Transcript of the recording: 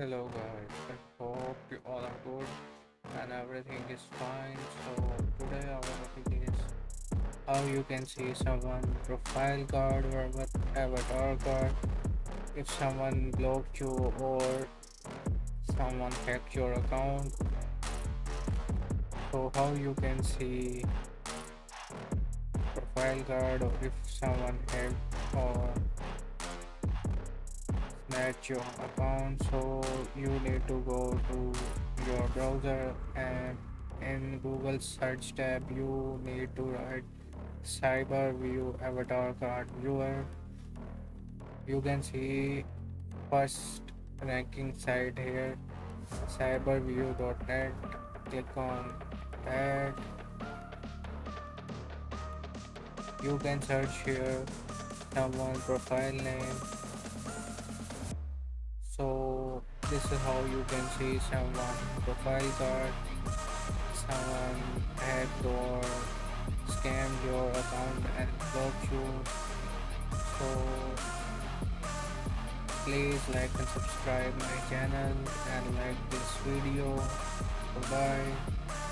Hello guys, I hope you all are good and everything is fine. So today our topic is how you can see someone profile card or avatar card if someone blocked you or someone hacked your account. So how you can see profile card or if someone hacked or snatch your account. So you need to go to your browser and in Google search tab you need to write cyber view avatar card viewer. You can see first ranking site here, cyberview.net. Click on that. You can search here someone profile name. So this is how you can see someone profile card, someone hacked or scammed your account and blocked you. So please like and subscribe my channel and like this video. Bye bye.